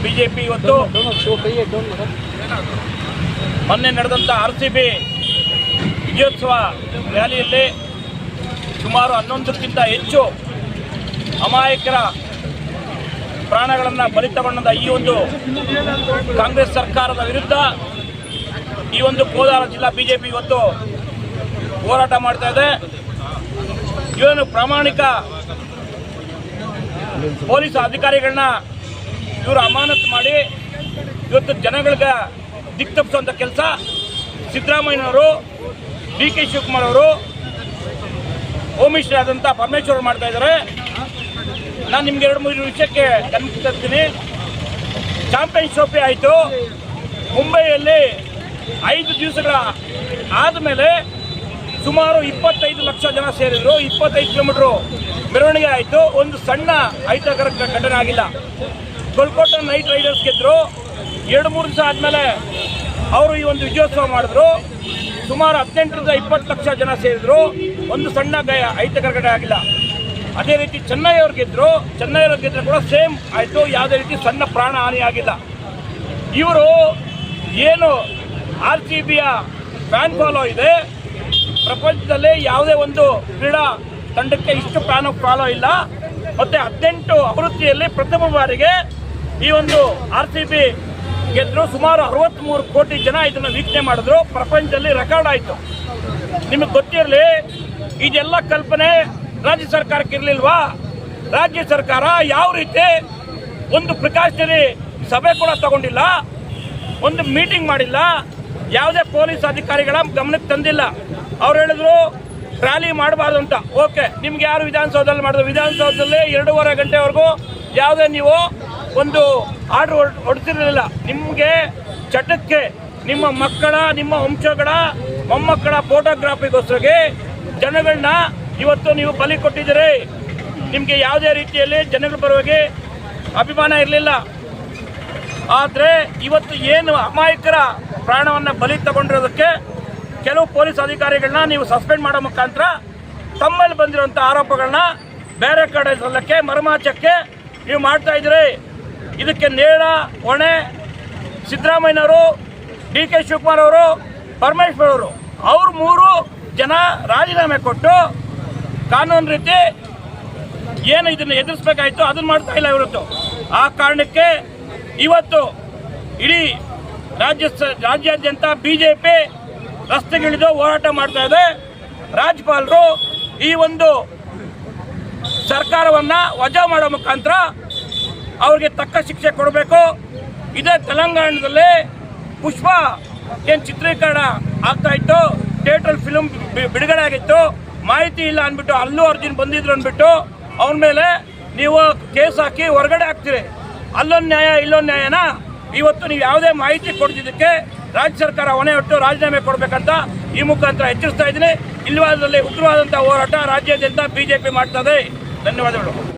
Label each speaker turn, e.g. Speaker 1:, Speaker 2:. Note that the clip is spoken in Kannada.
Speaker 1: ಬಿಜೆಪಿ ಇವತ್ತು ಮೊನ್ನೆ ನಡೆದಂಥ RCB ವಿಜಯೋತ್ಸವ ರ್ಯಾಲಿಯಲ್ಲಿ ಸುಮಾರು 11ಕ್ಕಿಂತ ಹೆಚ್ಚು ಅಮಾಯಕರ ಪ್ರಾಣಗಳನ್ನು ಬಲಿ ತಗೊಂಡ ಈ ಒಂದು ಕಾಂಗ್ರೆಸ್ ಸರ್ಕಾರದ ವಿರುದ್ಧ ಈ ಒಂದು ಕೋಲಾರ ಜಿಲ್ಲಾ ಬಿಜೆಪಿ ಇವತ್ತು ಹೋರಾಟ ಮಾಡ್ತಾ ಇದೆ. ಇವನು ಪ್ರಾಮಾಣಿಕ ಪೊಲೀಸ್ ಅಧಿಕಾರಿಗಳನ್ನ ಇವರು ಅಮಾನತು ಮಾಡಿ ಇವತ್ತು ಜನಗಳಿಗೆ ದಿಕ್ಕು ತಪ್ಪಿಸುವಂಥ ಕೆಲಸ ಸಿದ್ದರಾಮಯ್ಯನವರು, DK ಶಿವಕುಮಾರ್ ಅವರು, ಹೋಮ್ ಮಿನಿಸ್ಟರ್ ಆದಂಥ ಪರಮೇಶ್ವರ್ ಮಾಡ್ತಾ ಇದ್ದಾರೆ. ನಾನು ನಿಮ್ಗೆ 2-3 ವಿಷಯಕ್ಕೆ ಗಮನಿಸ್ತೀನಿ. ಚಾಂಪಿಯನ್ಸ್ ಟ್ರೋಫಿ ಆಯಿತು ಮುಂಬೈಯಲ್ಲಿ 5 ದಿವಸಗಳ ಆದಮೇಲೆ ಸುಮಾರು 25 ಲಕ್ಷ ಜನ ಸೇರಿದ್ರು. 25 ಕಿಲೋಮೀಟರ್ ಮೆರವಣಿಗೆ ಆಯಿತು. ಒಂದು ಸಣ್ಣ ಅಹಿತಕರ ಘಟನೆ ಆಗಿಲ್ಲ. ಕೋಲ್ಕತ್ತಾ ನೈಟ್ ರೈಡರ್ಸ್ ಗೆದ್ದರು. 2-3 ದಿವಸ ಆದಮೇಲೆ ಅವರು ಈ ಒಂದು ವಿಜಯೋತ್ಸವ ಮಾಡಿದ್ರು. ಸುಮಾರು 18ರಿಂದ 20 ಲಕ್ಷ ಜನ ಸೇರಿದ್ರು. ಒಂದು ಸಣ್ಣ ಅಹಿತಕರ ಘಟನೆ ಆಗಿಲ್ಲ. ಅದೇ ರೀತಿ ಚೆನ್ನೈ ಅವ್ರು ಗೆದ್ದರು. ಚೆನ್ನೈ ಅವ್ರು ಗೆದ್ದರೆ ಕೂಡ ಸೇಮ್ ಆಯಿತು. ಯಾವುದೇ ರೀತಿ ಸಣ್ಣ ಪ್ರಾಣ ಹಾನಿ ಆಗಿಲ್ಲ. ಇವರು ಏನು RCBಯ ಫ್ಯಾನ್ ಫಾಲೋ ಇದೆ, ಪ್ರಪಂಚದಲ್ಲೇ ಯಾವುದೇ ಒಂದು ಕ್ರೀಡಾ ತಂಡಕ್ಕೆ ಇಷ್ಟು ಫ್ಯಾನ್ ಫಾಲೋ ಇಲ್ಲ. ಮತ್ತು 18 ಆವೃತ್ತಿಯಲ್ಲಿ ಪ್ರಥಮ ಬಾರಿಗೆ ಈ ಒಂದು RCB ಗೆದ್ದರು. ಸುಮಾರು 63 ಕೋಟಿ ಜನ ಇದನ್ನು ವೀಕ್ಷಣೆ ಮಾಡಿದ್ರು. ಪ್ರಪಂಚದಲ್ಲಿ ರೆಕಾರ್ಡ್ ಆಯಿತು. ನಿಮಗೆ ಗೊತ್ತಿರಲಿ, ಇದೆಲ್ಲ ಕಲ್ಪನೆ ರಾಜ್ಯ ಸರ್ಕಾರಕ್ಕೆ ಇರಲಿಲ್ವಾ? ರಾಜ್ಯ ಸರ್ಕಾರ ಯಾವ ರೀತಿ ಒಂದು ಪ್ರಿಕಾಷನರಿ ಸಭೆ ಕೂಡ ತಗೊಂಡಿಲ್ಲ, ಒಂದು ಮೀಟಿಂಗ್ ಮಾಡಿಲ್ಲ, ಯಾವುದೇ ಪೊಲೀಸ್ ಅಧಿಕಾರಿಗಳ ಗಮನಕ್ಕೆ ತಂದಿಲ್ಲ. ಅವ್ರು ಹೇಳಿದ್ರು ರ್ಯಾಲಿ ಮಾಡಬಾರ್ದು ಅಂತ. ಓಕೆ, ನಿಮ್ಗೆ ಯಾರು ವಿಧಾನಸೌಧದಲ್ಲಿ ಮಾಡಿದ್ರು? ವಿಧಾನಸೌಧದಲ್ಲಿ 2.5 ಗಂಟೆವರೆಗೂ ಯಾವುದೇ ನೀವು ಒಂದು ಆರ್ಡರ್ ಹೊಡ್ತಿರಲಿಲ್ಲ. ನಿಮಗೆ ಚಟಕ್ಕೆ ನಿಮ್ಮ ಮಕ್ಕಳ, ನಿಮ್ಮ ವಂಶಗಳ ಮೊಮ್ಮಕ್ಕಳ ಫೋಟೋಗ್ರಾಫಿಗೋಸ್ಕರಗೆ ಜನಗಳನ್ನ ಇವತ್ತು ನೀವು ಬಲಿ ಕೊಟ್ಟಿದ್ದೀರಿ. ನಿಮಗೆ ಯಾವುದೇ ರೀತಿಯಲ್ಲಿ ಜನಗಳ ಪರವಾಗಿ ಅಭಿಮಾನ ಇರಲಿಲ್ಲ. ಆದರೆ ಇವತ್ತು ಏನು ಅಮಾಯಕರ ಪ್ರಾಣವನ್ನು ಬಲಿ ತಗೊಂಡಿರೋದಕ್ಕೆ ಕೆಲವು ಪೊಲೀಸ್ ಅಧಿಕಾರಿಗಳನ್ನ ನೀವು ಸಸ್ಪೆಂಡ್ ಮಾಡೋ ಮುಖಾಂತರ ತಮ್ಮಲ್ಲಿ ಬಂದಿರುವಂಥ ಆರೋಪಗಳನ್ನ ಬೇರೆ ಕಡೆ ಸಲ್ಲಕ್ಕೆ, ಮರೆಮಾಚಕ್ಕೆ ನೀವು ಮಾಡ್ತಾ ಇದ್ದೀರಿ. ಇದಕ್ಕೆ ನೇರ ಹೊಣೆ ಸಿದ್ದರಾಮಯ್ಯನವರು, DK ಶಿವಕುಮಾರ್ ಅವರು, ಪರಮೇಶ್ವರ್ ಅವರು. ಅವ್ರು 3 ಜನ ರಾಜೀನಾಮೆ ಕೊಟ್ಟು ಕಾನೂನು ರೀತಿ ಏನು ಇದನ್ನು ಎದುರಿಸಬೇಕಾಯಿತು ಅದನ್ನು ಮಾಡ್ತಾ ಇಲ್ಲ ಇವತ್ತು. ಆ ಕಾರಣಕ್ಕೆ ಇವತ್ತು ಇಡೀ ರಾಜ್ಯಾದ್ಯಂತ ಬಿಜೆಪಿ ರಸ್ತೆಗಿಳಿದು ಹೋರಾಟ ಮಾಡ್ತಾ ಇದೆ. ರಾಜ್ಯಪಾಲರು ಈ ಒಂದು ಸರ್ಕಾರವನ್ನು ವಜಾ ಮಾಡೋ ಮುಖಾಂತರ ಅವ್ರಿಗೆ ತಕ್ಕ ಶಿಕ್ಷೆ ಕೊಡಬೇಕು. ಇದೇ ತೆಲಂಗಾಣದಲ್ಲಿ ಪುಷ್ಪ ಏನು ಚಿತ್ರೀಕರಣ ಆಗ್ತಾ ಇತ್ತು, ಥಿಯೇಟ್ರಲ್ಲಿ ಫಿಲ್ಮ್ ಬಿಡುಗಡೆ ಆಗಿತ್ತು, ಮಾಹಿತಿ ಇಲ್ಲ ಅಂದ್ಬಿಟ್ಟು ಅಲ್ಲು ಅರ್ಜುನ್ ಬಂದಿದ್ರು ಅಂದ್ಬಿಟ್ಟು ಅವನ ಮೇಲೆ ನೀವು ಕೇಸ್ ಹಾಕಿ ಹೊರಗಡೆ ಹಾಕ್ತೀರಿ. ಅಲ್ಲೊಂದು ನ್ಯಾಯ ಇಲ್ಲೊಂದು ನ್ಯಾಯನ? ಇವತ್ತು ನೀವು ಯಾವುದೇ ಮಾಹಿತಿ ಕೊಡ್ತಿದ್ದಕ್ಕೆ ರಾಜ್ಯ ಸರ್ಕಾರ ಹೊಣೆ ಹೊಟ್ಟು ರಾಜೀನಾಮೆ ಕೊಡಬೇಕಂತ ಈ ಮುಖಾಂತರ ಎಚ್ಚರಿಸ್ತಾ ಇದ್ದೀನಿ. ಇಲ್ಲವಾದಲ್ಲಿ ಉಗ್ರವಾದಂಥ ಹೋರಾಟ ರಾಜ್ಯಾದ್ಯಂತ ಬಿಜೆಪಿ ಮಾಡ್ತದೆ. ಧನ್ಯವಾದಗಳು.